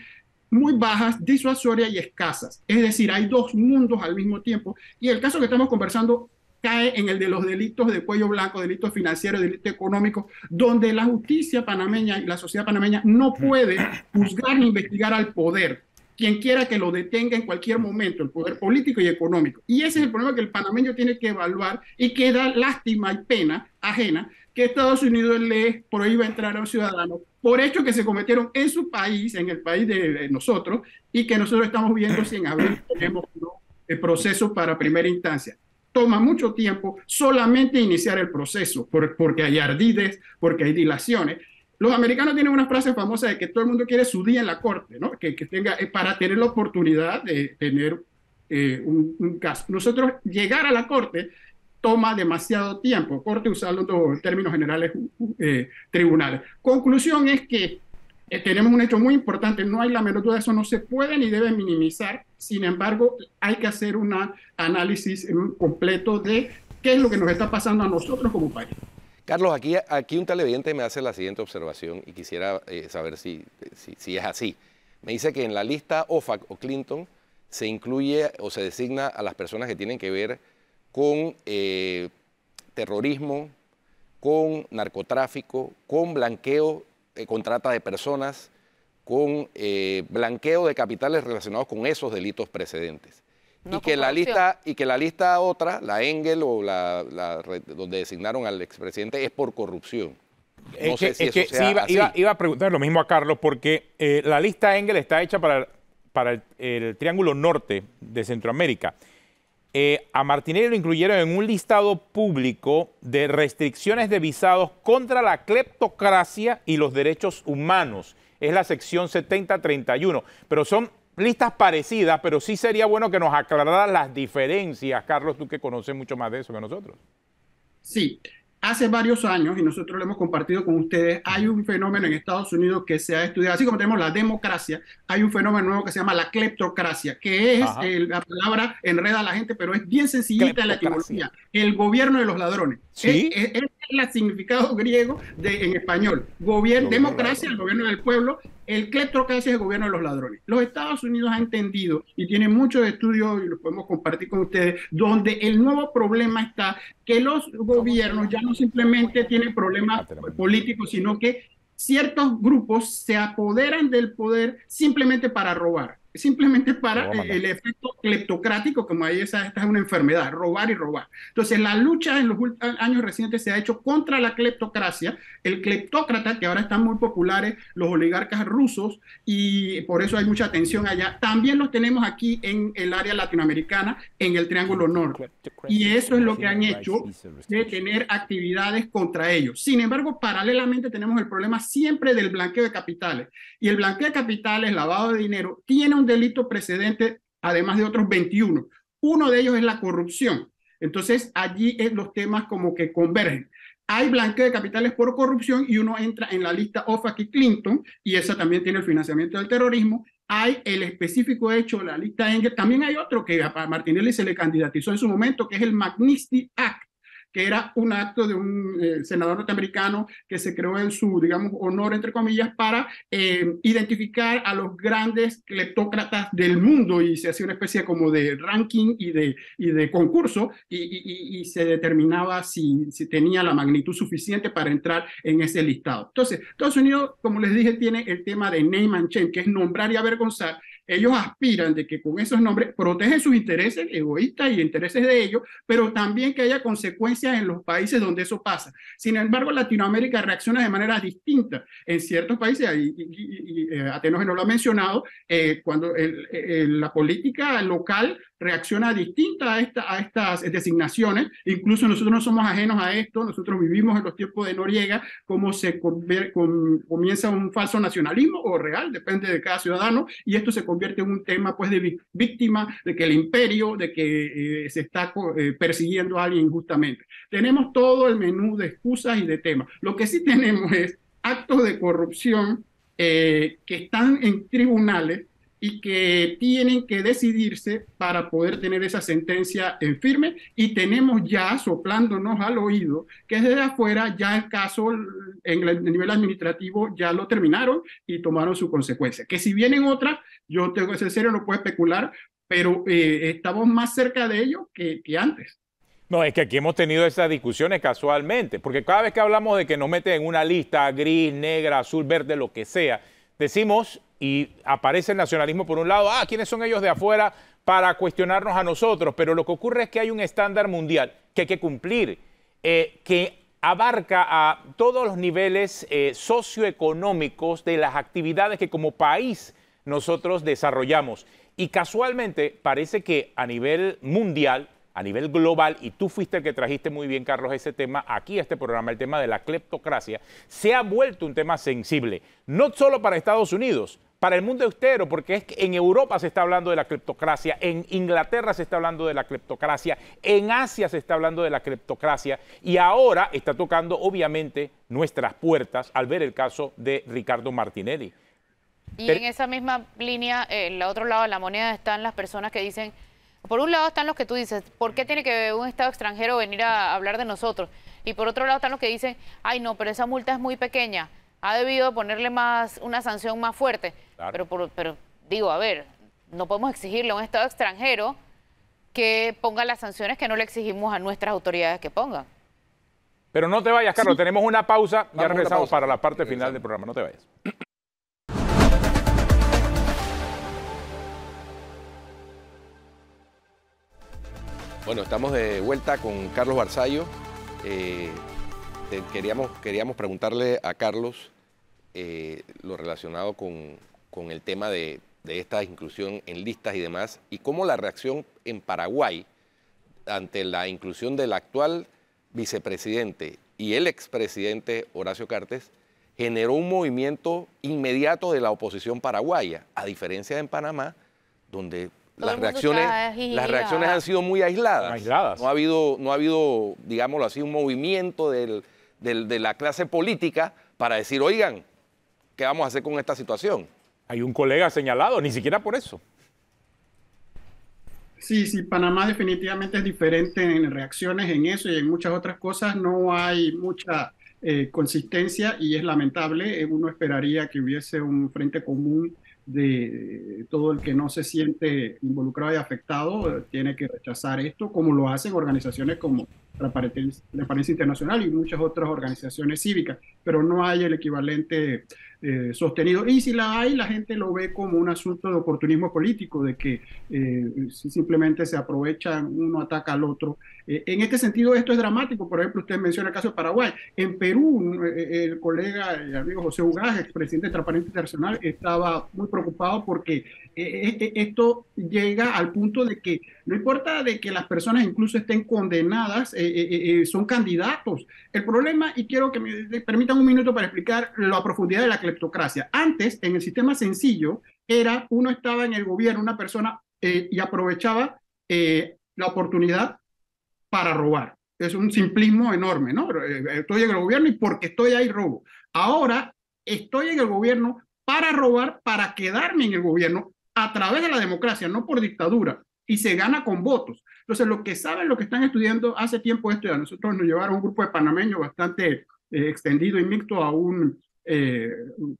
Speaker 5: muy bajas, disuasorias y escasas. Es decir, hay dos mundos al mismo tiempo y el caso que estamos conversando cae en el de los delitos de cuello blanco, delitos financieros, delitos económicos, donde la justicia panameña y la sociedad panameña no puede juzgar ni investigar al poder. Quien quiera que lo detenga en cualquier momento, el poder político y económico. Y ese es el problema que el panameño tiene que evaluar y que da lástima y pena ajena que Estados Unidos le prohíba entrar a un ciudadano por hechos que se cometieron en su país, en el país de nosotros, y que nosotros estamos viendo si en abril tenemos el proceso para primera instancia. Toma mucho tiempo solamente iniciar el proceso, porque hay ardides, porque hay dilaciones. Los americanos tienen una frase famosa de que todo el mundo quiere su día en la corte, ¿no? Que tenga, para tener la oportunidad de tener un caso. Nosotros llegar a la corte toma demasiado tiempo. Corte usando en términos generales tribunales. Conclusión es que tenemos un hecho muy importante, no hay la menor duda, eso no se puede ni debe minimizar, sin embargo hay que hacer un análisis completo de qué es lo que nos está pasando a nosotros como país.
Speaker 1: Carlos, aquí un televidente me hace la siguiente observación y quisiera saber si es así. Me dice que en la lista OFAC o Clinton se incluye o se designa a las personas que tienen que ver con terrorismo, con narcotráfico, con blanqueo, con trata de personas, con blanqueo de capitales relacionados con esos delitos precedentes. No, y que la lista otra, la Engel o donde designaron al expresidente, es por corrupción. No sé si eso sea así.
Speaker 3: Iba a preguntar lo mismo a Carlos, porque la lista Engel está hecha para el Triángulo Norte de Centroamérica. A Martinelli lo incluyeron en un listado público de restricciones de visados contra la cleptocracia y los derechos humanos. Es la sección 7031, pero son listas parecidas, pero sí sería bueno que nos aclararan las diferencias. Carlos, tú que conoces mucho más de eso que nosotros.
Speaker 5: Sí, hace varios años, y nosotros lo hemos compartido con ustedes, hay un fenómeno en Estados Unidos que se ha estudiado, así como tenemos la democracia, hay un fenómeno nuevo que se llama la cleptocracia, que es, la palabra enreda a la gente, pero es bien sencillita en la etimología, el gobierno de los ladrones. ¿Sí? Es el significado griego en español. Democracia, el gobierno del pueblo, el cleptocracia es el gobierno de los ladrones. Los Estados Unidos han entendido, y tienen muchos estudios, y los podemos compartir con ustedes, donde el nuevo problema está que los gobiernos ya no simplemente tienen problemas políticos, sino que ciertos grupos se apoderan del poder simplemente para robar. Simplemente para el efecto cleptocrático, como ahí esta es una enfermedad, robar y robar. Entonces, la lucha en los años recientes se ha hecho contra la cleptocracia, el cleptócrata, que ahora están muy populares los oligarcas rusos, y por eso hay mucha atención allá. También los tenemos aquí en el área latinoamericana, en el Triángulo Norte. Y eso es lo que han hecho, de tener actividades contra ellos. Sin embargo, paralelamente tenemos el problema siempre del blanqueo de capitales. Y el blanqueo de capitales, lavado de dinero, tiene un delito precedente, además de otros 21. Uno de ellos es la corrupción. Entonces, allí los temas como que convergen. Hay blanqueo de capitales por corrupción y uno entra en la lista OFAC y Clinton, y esa también tiene el financiamiento del terrorismo. Hay el específico hecho, la lista Engel. También hay otro que a Martinelli se le candidatizó en su momento, que es el Magnitsky Act, que era un acto de un senador norteamericano que se creó en su, digamos, honor, entre comillas, para identificar a los grandes cleptócratas del mundo, y se hacía una especie como de ranking y de concurso, y se determinaba si tenía la magnitud suficiente para entrar en ese listado. Entonces, Estados Unidos, como les dije, tiene el tema de name and shame, que es nombrar y avergonzar, ellos aspiran de que con esos nombres protegen sus intereses egoístas y intereses de ellos, pero también que haya consecuencias en los países donde eso pasa. Sin embargo, Latinoamérica reacciona de manera distinta. En ciertos países, y Atenógenes no lo ha mencionado, cuando la política local reacciona distinta a estas designaciones. Incluso nosotros no somos ajenos a esto, nosotros vivimos en los tiempos de Noriega, cómo se comienza un falso nacionalismo o real, depende de cada ciudadano, y esto se convierte en un tema pues de víctima, de que el imperio, de que se está persiguiendo a alguien injustamente. Tenemos todo el menú de excusas y de temas. Lo que sí tenemos es actos de corrupción que están en tribunales y que tienen que decidirse para poder tener esa sentencia en firme, y tenemos ya soplándonos al oído que desde afuera ya el caso en el nivel administrativo ya lo terminaron y tomaron su consecuencia. Que si vienen otras, yo tengo que ser serio, no puedo especular, pero estamos más cerca de ello que antes.
Speaker 3: No, es que aquí hemos tenido esas discusiones casualmente, porque cada vez que hablamos de que nos meten en una lista gris, negra, azul, verde, lo que sea, decimos, y aparece el nacionalismo por un lado, ¿quiénes son ellos de afuera para cuestionarnos a nosotros? Pero lo que ocurre es que hay un estándar mundial que hay que cumplir, que abarca a todos los niveles socioeconómicos de las actividades que como país nosotros desarrollamos. Y casualmente parece que a nivel mundial, a nivel global, y tú fuiste el que trajiste muy bien, Carlos, ese tema aquí a este programa, el tema de la cleptocracia, se ha vuelto un tema sensible, no solo para Estados Unidos, para el mundo entero, porque es que en Europa se está hablando de la cleptocracia, en Inglaterra se está hablando de la cleptocracia, en Asia se está hablando de la cleptocracia, y ahora está tocando obviamente nuestras puertas al ver el caso de Ricardo Martinelli.
Speaker 2: Y en esa misma línea, en el otro lado de la moneda están las personas que dicen, por un lado están los que tú dices, ¿por qué tiene que un Estado extranjero venir a hablar de nosotros? Y por otro lado están los que dicen, ay no, pero esa multa es muy pequeña, ha debido ponerle una sanción más fuerte. Claro. Pero digo, a ver, no podemos exigirle a un Estado extranjero que ponga las sanciones que no le exigimos a nuestras autoridades que pongan.
Speaker 3: Pero no te vayas, Carlos, tenemos una pausa, ya regresamos para la parte final del programa, no te vayas.
Speaker 1: Bueno, estamos de vuelta con Carlos Barzallo. Queríamos preguntarle a Carlos lo relacionado con el tema de esta inclusión en listas y demás, y cómo la reacción en Paraguay ante la inclusión del actual vicepresidente y el expresidente Horacio Cartes generó un movimiento inmediato de la oposición paraguaya, a diferencia de en Panamá, donde las reacciones han sido muy aisladas. No ha habido, digámoslo así, un movimiento de la clase política para decir, oigan, ¿qué vamos a hacer con esta situación?
Speaker 3: Hay un colega señalado, ni siquiera por eso.
Speaker 5: Sí, Panamá definitivamente es diferente en reacciones en eso y en muchas otras cosas. No hay mucha consistencia y es lamentable. Uno esperaría que hubiese un frente común de todo el que no se siente involucrado y afectado, tiene que rechazar esto, como lo hacen organizaciones como Transparencia Internacional y muchas otras organizaciones cívicas, pero no hay el equivalente sostenido. Y si la hay, la gente lo ve como un asunto de oportunismo político, de que simplemente se aprovechan, uno ataca al otro. En este sentido, esto es dramático. Por ejemplo, usted menciona el caso de Paraguay. En Perú, el colega y amigo José Ugaz, expresidente de Transparencia Internacional, estaba muy preocupado porque esto llega al punto de que no importa de que las personas incluso estén condenadas, son candidatos. El problema, y quiero que me permitan un minuto para explicar la profundidad de la cleptocracia. Antes, en el sistema sencillo, uno estaba en el gobierno, una persona, y aprovechaba la oportunidad para robar. Es un simplismo enorme, ¿no? Estoy en el gobierno y porque estoy ahí robo. Ahora estoy en el gobierno para robar, para quedarme en el gobierno a través de la democracia, no por dictadura, y se gana con votos. Entonces, lo que están estudiando hace tiempo esto, a nosotros nos llevaron un grupo de panameños bastante extendido y mixto a un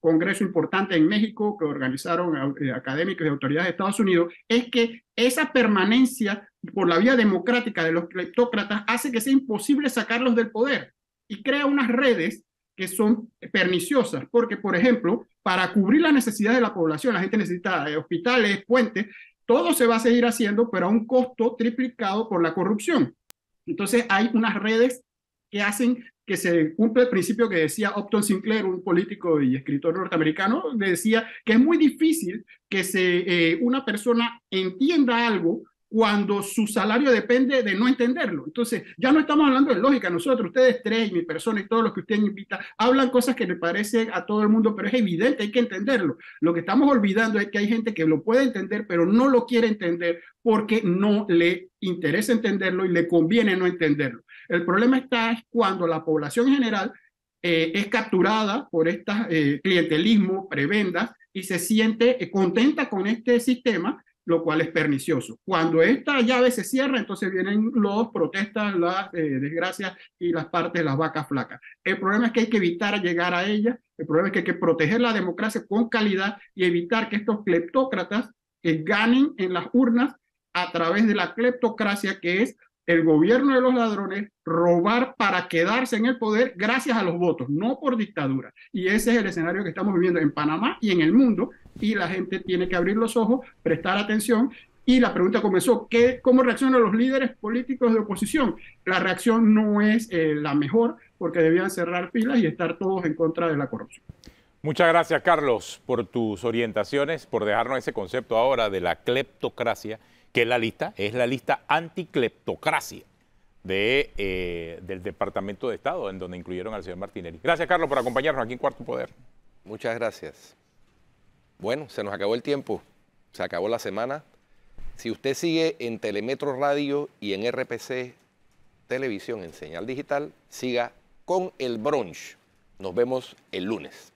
Speaker 5: congreso importante en México que organizaron académicos y autoridades de Estados Unidos, es que esa permanencia por la vía democrática de los cleptócratas hace que sea imposible sacarlos del poder y crea unas redes que son perniciosas, porque, por ejemplo, para cubrir las necesidades de la población, la gente necesita hospitales, puentes, todo se va a seguir haciendo, pero a un costo triplicado por la corrupción. Entonces hay unas redes que hacen que se cumpla el principio que decía Upton Sinclair, un político y escritor norteamericano, decía que es muy difícil que una persona entienda algo cuando su salario depende de no entenderlo. Entonces, ya no estamos hablando de lógica. Nosotros, ustedes tres, mi persona y todos los que usted invita, hablan cosas que le parecen a todo el mundo, pero es evidente, hay que entenderlo. Lo que estamos olvidando es que hay gente que lo puede entender, pero no lo quiere entender porque no le interesa entenderlo y le conviene no entenderlo. El problema está cuando la población en general es capturada por este clientelismo, prebendas, y se siente contenta con este sistema, lo cual es pernicioso. Cuando esta llave se cierra, entonces vienen las protestas, las desgracias y las partes de las vacas flacas. El problema es que hay que evitar llegar a ellas, el problema es que hay que proteger la democracia con calidad y evitar que estos cleptócratas ganen en las urnas a través de la cleptocracia, que es el gobierno de los ladrones, robar para quedarse en el poder gracias a los votos, no por dictadura. Y ese es el escenario que estamos viviendo en Panamá y en el mundo, y la gente tiene que abrir los ojos, prestar atención. Y la pregunta comenzó, ¿cómo reaccionan los líderes políticos de oposición? La reacción no es la mejor, porque debían cerrar filas y estar todos en contra de la corrupción.
Speaker 3: Muchas gracias, Carlos, por tus orientaciones, por dejarnos ese concepto ahora de la cleptocracia, que es la lista anticleptocracia del Departamento de Estado, en donde incluyeron al señor Martinelli. Gracias, Carlos, por acompañarnos aquí en Cuarto Poder.
Speaker 1: Muchas gracias. Bueno, se nos acabó el tiempo, se acabó la semana. Si usted sigue en Telemetro Radio y en RPC Televisión en señal digital, siga con el brunch. Nos vemos el lunes.